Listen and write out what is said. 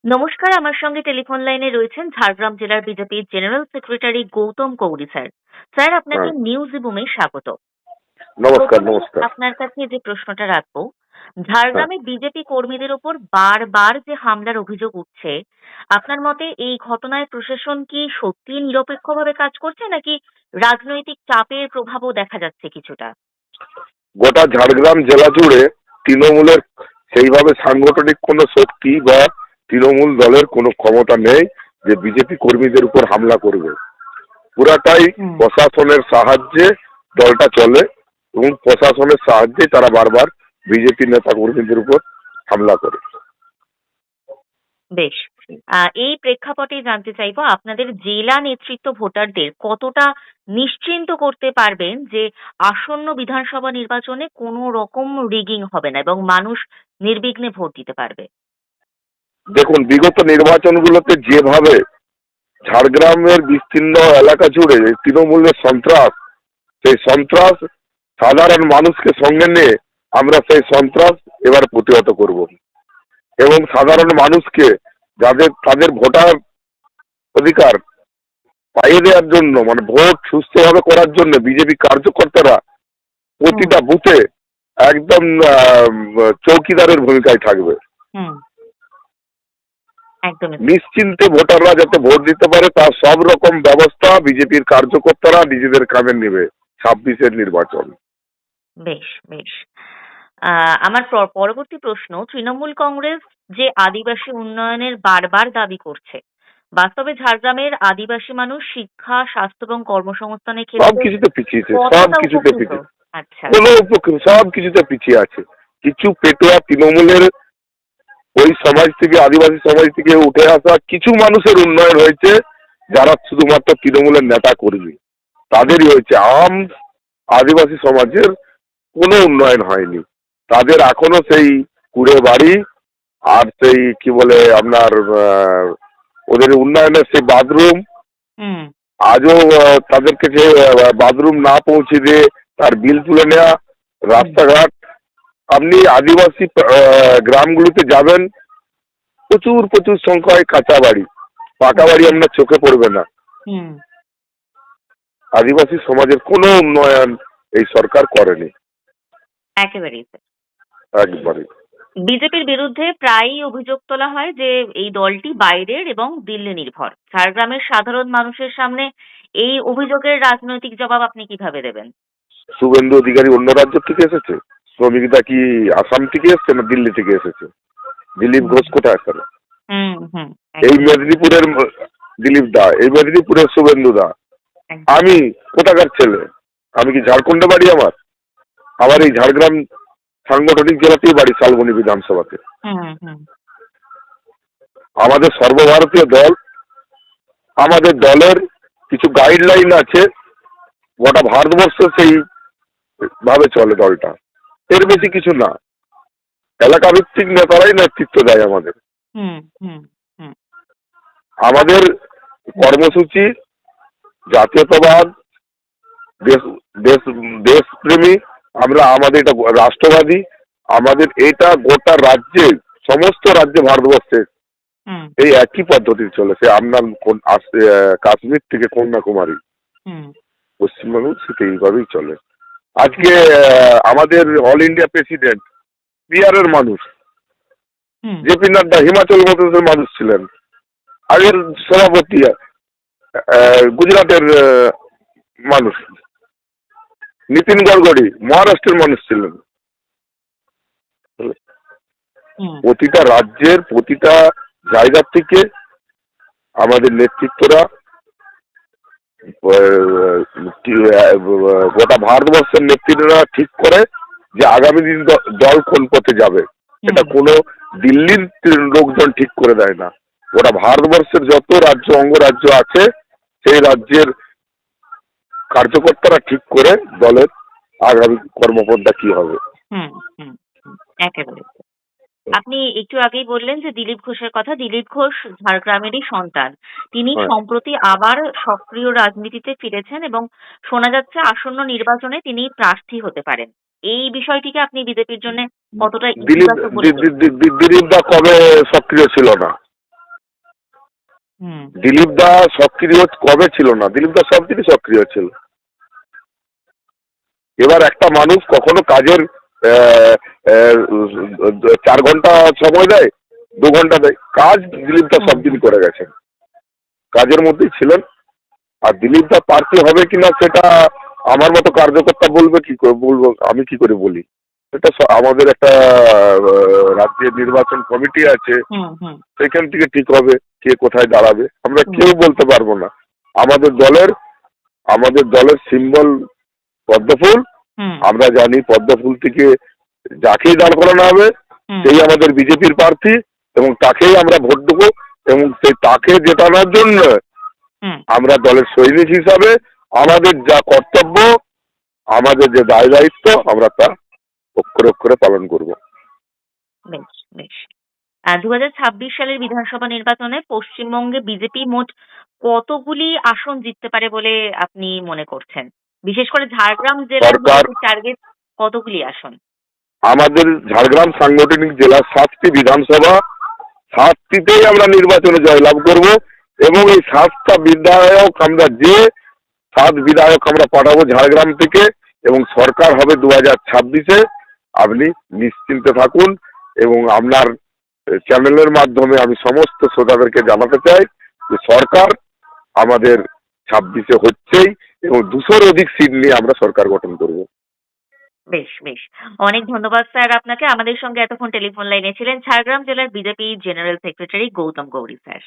নমস্কার, আমার সঙ্গে টেলিফোন লাইনে রয়েছেন ঝাড়গ্রাম জেলার বিজেপির general secretary Gautam Kouri sir. Sir, আপনাকে হ্যাঁ, নিউজ রুমে স্বাগত। নমস্কার, প্রথমেই নমস্কার। আপনার কাছে যে প্রশ্নটা রাখবো, হ্যাঁ, ঝাড়গ্রামে বিজেপি কর্মীদের ওপর বারবার যে হামলার অভিযোগ উঠছে, আপনার মতে এই ঘটনায় প্রশাসন কি সত্যিই নিরপেক্ষভাবে কাজ করছে নাকি রাজনৈতিক চাপের প্রভাবও দেখা যাচ্ছে কিছুটা? গোটা ঝাড়গ্রাম জেলা জুড়ে তৃণমূলের সেইভাবে সাংগঠনিক কোনো শক্তি বা তৃণমূল দলের কোনো ক্ষমতা নেই যে বিজেপি কর্মীদের উপর হামলা করবে। পুরাটাই হুম। প্রশাসনের সাহায্যে দলটা চলে এবং প্রশাসনের সাহায্যে তারা বারবার বিজেপি নেতা কর্মীদের উপর হামলা করে। বেশ। এই প্রেক্ষাপটে জানতে চাইবো আপনাদের জেলা নেতৃত্ব ভোটারদের কতটা নিশ্চিন্ত করতে পারবেন যে আসন্ন বিধানসভা নির্বাচনে কোনো রকম রিগিং হবে না এবং মানুষ নির্বিঘ্নে ভোট দিতে পারবে? দেখুন, বিগত নির্বাচনগুলোতে যেভাবে ঝাড়গ্রামের বিস্তীর্ণ এলাকা জুড়ে তৃণমূলের সন্ত্রাস, সেই সন্ত্রাস সাধারণ মানুষকে সঙ্গে নিয়ে আমরা সেই সন্ত্রাস এবার প্রতিহত করব এবং সাধারণ মানুষকে যাদের তাদের ভোটার অধিকার পাইয়ে দেওয়ার জন্য, মানে ভোট সুস্থভাবে করার জন্য বিজেপি কার্যকর্তারা হুম, প্রতিটা বুথে একদম চৌকিদারের ভূমিকায় থাকবে। হুম, একদমই তাই। নিশ্চিন্তে ভোটাররা যাতে ভোট দিতে পারে তার সব রকম ব্যবস্থা বিজেপির কার্যকর্তারা নিজেদের কামে নেবে 26-এর নির্বাচন। বেশ, বেশ। আমার পরবর্তী প্রশ্ন, তৃণমূল কংগ্রেস যে আদিবাসী উন্নয়নের বারবার দাবি করছে, বাস্তবে ঝাড়গ্রামের আদিবাসী মানুষ শিক্ষা, স্বাস্থ্য এবং কর্মসংস্থানের সব ক্ষেত্রে কিছুতে পিছিয়েছে, সব কতটা কিছুতে উপকৃত? পিছিয়ে, আচ্ছা। কোনো উপকৃত সব কিছুতে পিছিয়ে আছে। কিছু পেটোয়া তৃণমূলের ওই সমাজ থেকে, আদিবাসী সমাজ থেকে উঠে আসা কিছু মানুষের উন্নয়ন হয়েছে, যারা শুধুমাত্র তৃণমূলের নেতা কর্মী হুম, তাদেরই হয়েছে। আদিবাসী সমাজের কোনো উন্নয়ন হয়নি। তাদের এখনো সেই কুড়ে বাড়ি আর সেই কি বলে আপনার ওদের উন্নয়নের সেই বাথরুম, হুম, আজও তাদেরকে যে বাথরুম না পৌঁছে দিয়ে তার বিল তুলে নেওয়া, হুম, রাস্তাঘাট। আপনি আদিবাসী গ্রামগুলোতে যাবেন, প্রচুর প্রচুর সংখ্যায় কাঁচা বাড়ি, পাকা হুম, বাড়ি আপনার চোখে পড়বে না। হুম, আদিবাসী সমাজের কোনো উন্নয়ন এই সরকার করেনি একেবারেই স্যার। একবারে। বিজেপির বিরুদ্ধে প্রায়ই অভিযোগ তোলা হয় যে এই দলটি বাইরের এবং দিল্লি নির্ভর। ঝাড়গ্রামের সাধারণ মানুষের সামনে এই অভিযোগের রাজনৈতিক জবাব আপনি কিভাবে দেবেন? শুভেন্দু অধিকারী অন্য রাজ্য থেকে এসেছে? শ্রমিকদা কি আসাম থেকে এসছে না দিল্লি থেকে এসেছে? দিলীপ হুম, ঘোষ কোথায় স্যার? হুম, হুম, এই একদম, মেদিনীপুরের দিলীপ দা, এই মেদিনীপুরের শুভেন্দু দা। একদম। আমি কোথাকার ছেলে? আমি কি ঝাড়খণ্ডে বাড়ি আমার? আমার হুম, এই ঝাড়গ্রাম সাংগঠনিক জেলাতেই বাড়ি, শালবনী বিধানসভাতে। হুম, হুম, আমাদের সর্বভারতীয় দল, আমাদের দলের কিছু গাইডলাইন আছে, গোটা ভারতবর্ষ সেই ভাবে চলে দলটা। এর হুম, বেশি কিছু না। এলাকা ভিত্তিক নেতারাই নেতৃত্ব দেয় আমাদের। হুম, হুম, হুম, আমাদের কর্মসূচি জাতীয়তাবাদ, দেশ দেশ দেশপ্রেমী, আমরা আমাদের এটা রাষ্ট্রবাদী। আমাদের এটা গোটা রাজ্যে, সমস্ত রাজ্যে ভারতবর্ষে হুম, এই একই পদ্ধতি চলেছে। আপনার কাশ্মীর থেকে কন্যাকুমারী, হুম, পশ্চিমবঙ্গ সেটা এইভাবেই চলে। আজকে আমাদের অল ইন্ডিয়া প্রেসিডেন্ট বিহারের মানুষ, হুম, জেপি নাড্ডা হিমাচল প্রদেশের মানুষ ছিলেন। আগের সভাপতি গুজরাটের মানুষ, নীতিন গডকরি মহারাষ্ট্রের মানুষ ছিলেন। হুম, প্রতিটা রাজ্যের প্রতিটা জায়গা থেকে আমাদের নেতৃত্বরা গোটা ভারতবর্ষের নেতৃত্বরা ঠিক করে যে আগামী দিন দল কোন পথে যাবে। এটা হুম, কোনো দিল্লির লোকজন ঠিক করে দেয় না। গোটা ভারতবর্ষের যত রাজ্য অঙ্গরাজ্য আছে সেই রাজ্যের কার্যকর্তারা ঠিক করে দলের আগামী কর্মপন্থা কি হবে। হুম, হুম, হুম, একেবারে। আপনি একটু আগেই বললেন যে দিলীপ ঘোষের কথা। দিলীপ ঘোষ ঝাড়গ্রামেরই সন্তান। তিনি হ্যাঁ, সম্প্রতি আবার সক্রিয় রাজনীতিতে ফিরেছেন এবং শোনা যাচ্ছে আসন্ন নির্বাচনে তিনি প্রার্থী হতে পারেন। এই বিষয়টিকে আপনি বিজেপির জন্য কতটা দিলীপ ইতিবাচক বলে দেখছেন? দিলীপ দা কবে সক্রিয় ছিল না? হুম দিলীপ দা সক্রিয় কবে ছিল না? দিলীপ দা সব দিনই সক্রিয় ছিল। এবার একটা মানুষ কখনো কাজের আহ, আহ, 4 ঘন্টা সময় দেয়, 2 ঘন্টা দেয়, কাজ দিলীপ দা হুম সব দিন হুম করে গেছেন, কাজের মধ্যেই ছিলেন। আর দিলীপ দা প্রার্থী হবে কিনা সেটা আমার মতো কার্যকর্তা বলবে কি করে, বলবো আমি কি করে বলি? এটা আমাদের একটা রাজ্যের নির্বাচন কমিটি আছে, হুম হুম সেখান থেকে ঠিক হবে কে কোথায় দাঁড়াবে। আমরা হুম কেউ বলতে পারবো না। আমাদের দলের আমাদের দলের সিম্বল পদ্মফুল। হুম আমরা জানি পদ্মফুল থেকে যাকেই দাঁড় করানো হবে হুম সেই আমাদের বিজেপির প্রার্থী, এবং তাকেই আমরা ভোট দেবো। এবং সেই তাকে জেতানোর জন্য হুম আমরা দলের সৈনিক হিসাবে আমাদের যা কর্তব্য, আমাদের যে দায় দায়িত্ব, আমরা তা অক্ষরে অক্ষরে পালন করব। বেশ বেশ 2026 সালের বিধানসভা নির্বাচনে পশ্চিমবঙ্গে বিজেপি মোট কতগুলি আসন জিততে পারে বলে আপনি মনে করছেন? বিশেষ করে ঝাড়গ্রাম জেলার সরকার বিজেপির টার্গেট কতগুলি আসন? আমাদের ঝাড়গ্রাম সাংগঠনিক জেলার 7টি বিধানসভা, 7টিতেই আমরা নির্বাচনে জয়লাভ করব। এবং এই 7টা বিধায়ক আমরা 7 বিধায়ক আমরা পাঠাবো ঝাড়গ্রাম থেকে, এবং সরকার হবে 2026-এ। আপনি নিশ্চিন্তে থাকুন। এবং আপনার চ্যানেলের মাধ্যমে আমি সমস্ত শ্রোতাদেরকে জানাতে চাই যে সরকার আমাদের 26-এ হচ্ছেই, এবং 200-র অধিক সিট নিয়ে আমরা সরকার গঠন করব। বেশ বেশ অনেক ধন্যবাদ স্যার আপনাকে। আমাদের সঙ্গে এতক্ষণ টেলিফোন লাইনে ছিলেন ঝাড়গ্রাম জেলার BJP general secretary Gautam Gauri sir.